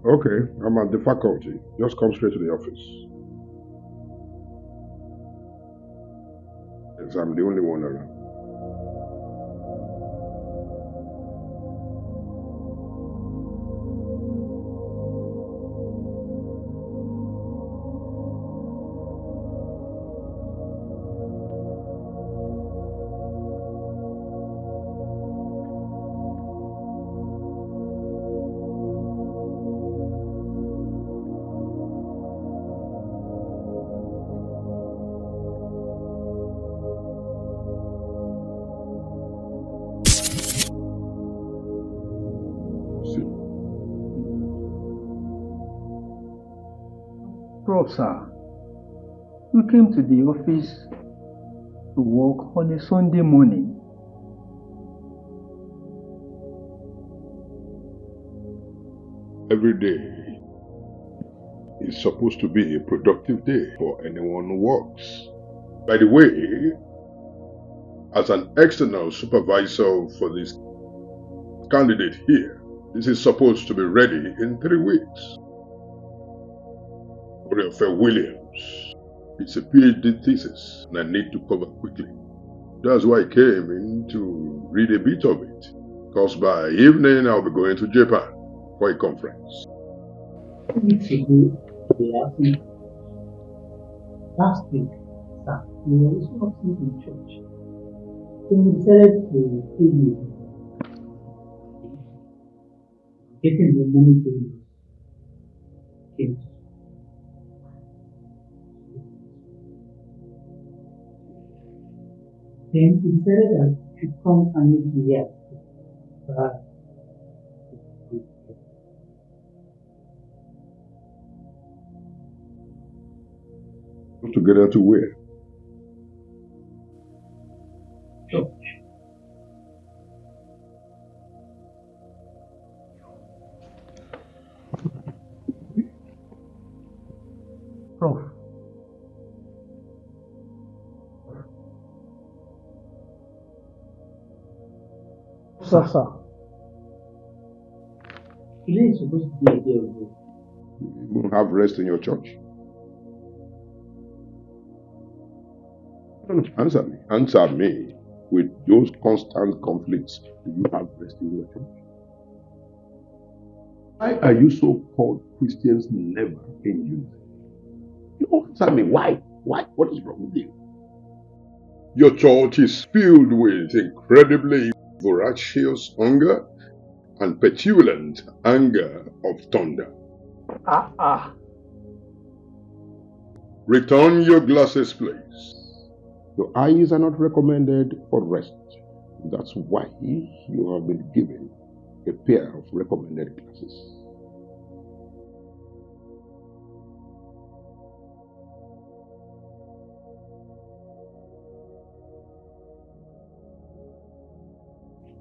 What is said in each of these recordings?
Okay, I'm at the faculty. Just come straight to the office. Yes, I'm the only one around. See, Prof, sir, you came to the office to work on a Sunday morning. every day is supposed to be a productive day for anyone who works. By the way, as an external supervisor for this candidate here, this is supposed to be ready in 3 weeks. Raphael Williams, it's a PhD thesis and I need to cover quickly. That's why I came in to read a bit of it, because by evening I'll be going to Japan for a conference. 2 weeks ago, they asked me, last week, sir, we were also not in church. So we decided to pay you, getting the money to came. Then we decided that we should come and meet you here. Together to where? Church. Prof, sir, Today is supposed to be a day of rest. You won't have rest in your church? Don't answer me. Answer me. With those constant conflicts, do you have rest in your church? Why are you so-called Christians never in unity? You answer me. Why? Why? What is wrong with you? Your church is filled with incredibly voracious hunger and petulant anger of thunder. Return your glasses, please. Your eyes are not recommended for rest. That's why you have been given a pair of recommended glasses.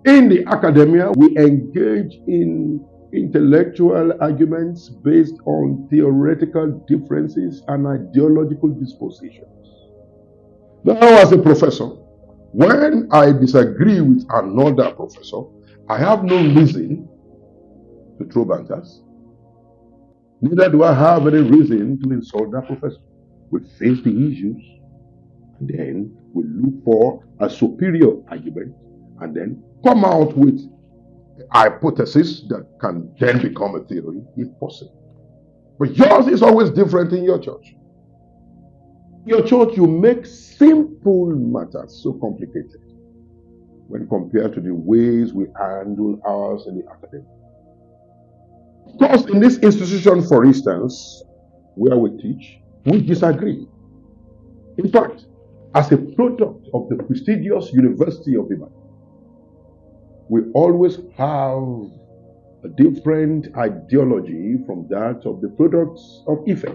In the academia, we engage in intellectual arguments based on theoretical differences and ideological dispositions. Now, as a professor, when I disagree with another professor, I have no reason to throw banters. Neither do I have any reason to insult that professor. We face the issues, and then we look for a superior argument, and then come out with a hypothesis that can then become a theory, if possible. But yours is always different in your church. In your church, you make simple matters so complicated when compared to the ways we handle ours in the academy. Of course, in this institution, for instance, where we teach, we disagree. In fact, as a product of the prestigious University of Ibadan, we always have a different ideology from that of the products of Ife.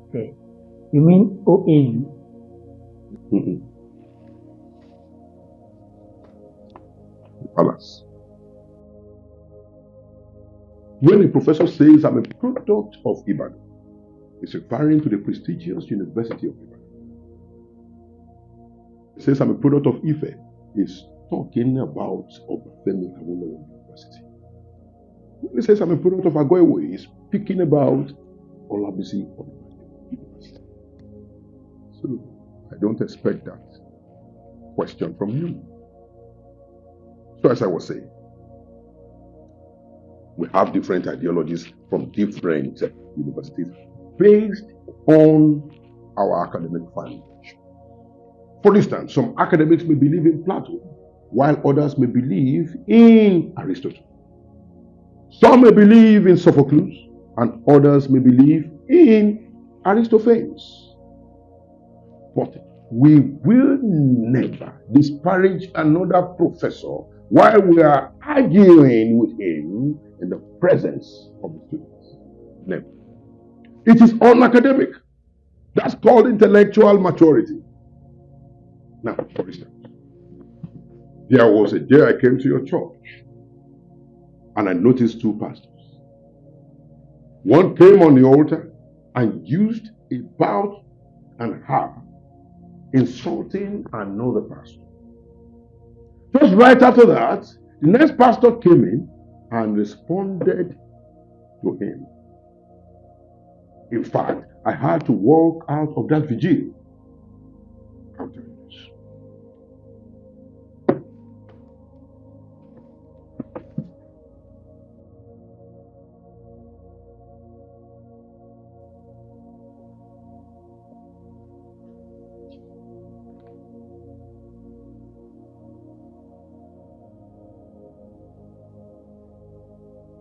Okay. You mean OAU? The palace. When a professor says, I'm a product of Ibadan, he's referring to the prestigious University of Ibadan. He says, I'm a product of Ife, he's talking about Obafemi Awolowo University. When he says I'm a product of Agoiwe, he's speaking about Olabisi University. So I don't expect that question from you. So as I was saying, we have different ideologies from different universities based on our academic foundation. For instance, some academics may believe in Plato, while others may believe in Aristotle. Some may believe in Sophocles, and others may believe in Aristophanes. But we will never disparage another professor while we are arguing with him in the presence of the students. Never. It is unacademic. That's called intellectual maturity. Now, for instance, there was a day I came to your church and I noticed two pastors. One came on the altar and used a bout and half, insulting another pastor. Just right after that, the next pastor came in and responded to him. In fact, I had to walk out of that vigil. I'll tell you this.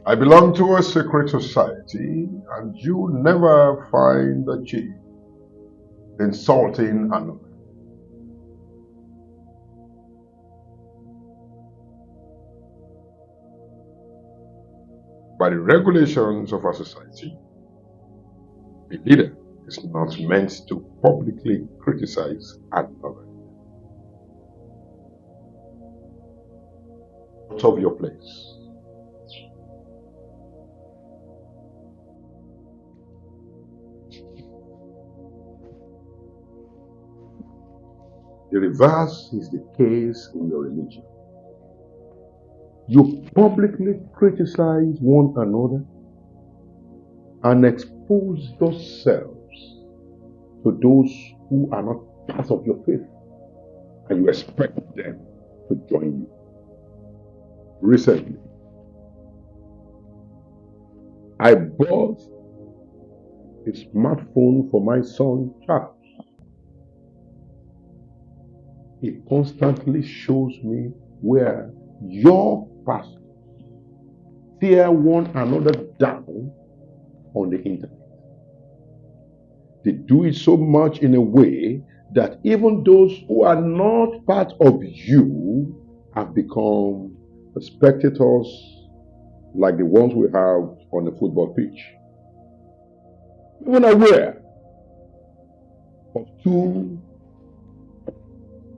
I belong to a secret society, and you never find the chief insulting another. By the regulations of our society, a leader is not meant to publicly criticize another. Out of your place. The reverse is the case in your religion. You publicly criticize one another and expose yourselves to those who are not part of your faith, and you expect them to join you. Recently, I bought a smartphone for my son Charles. It constantly shows me where your pastors tear one another down on the internet. They do it so much in a way that even those who are not part of you have become spectators like the ones we have on the football pitch. Even aware of two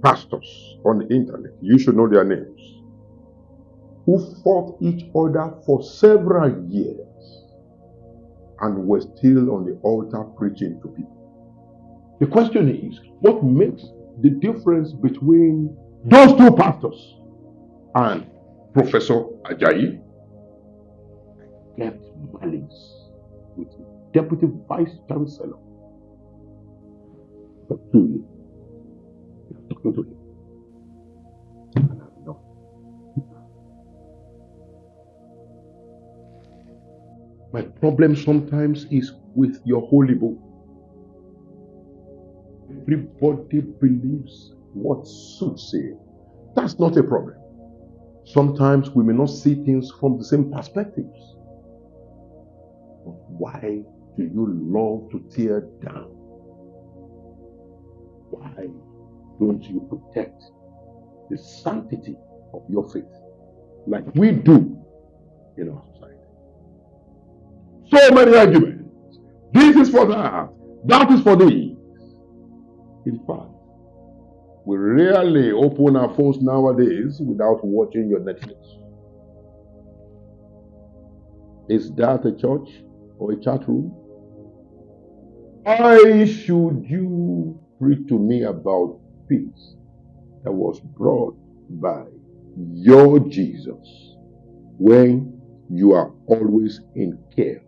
pastors on the internet, you should know their names, who fought each other for several years and were still on the altar preaching to people. The question is, what makes the difference between those two pastors and Professor Ajayi? I kept malice with the Deputy Vice Chancellor for 2 years. Talking to him. And I'm not. My problem sometimes is with your holy book. Everybody believes what suits him. That's not a problem. Sometimes we may not see things from the same perspectives. But why do you love to tear down? Why don't you protect the sanctity of your faith like we do in our society? So many arguments. This is for that. That is for this. In fact, we rarely open our phones nowadays without watching your Netflix. Is that a church or a chat room? Why should you preach to me about peace that was brought by your Jesus when you are always in chaos.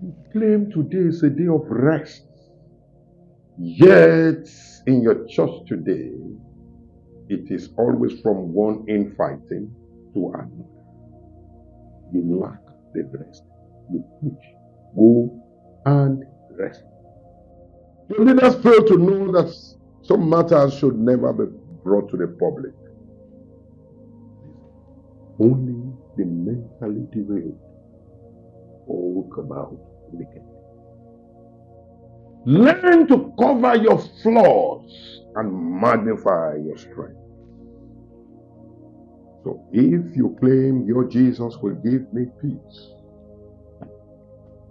You claim today is a day of rest, yet in your church today, it is always from one infighting to another. You lack the rest. You preach, go and rest. Your leaders fail to know that some matters should never be brought to the public. Only the mentally derailed all come out naked. Learn to cover your flaws and magnify your strength. So if you claim your Jesus will give me peace,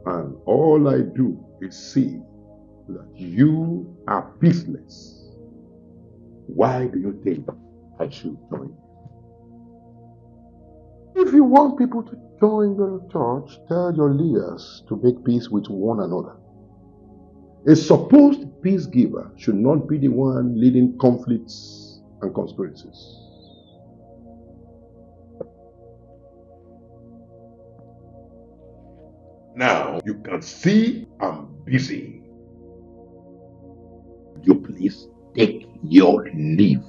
and all I do is see that you are peaceless, why do you think I should join you? If you want people to join your church, tell your leaders to make peace with one another. A supposed peace giver should not be the one leading conflicts and conspiracies. Now you can see I'm busy. Would you please take your leave?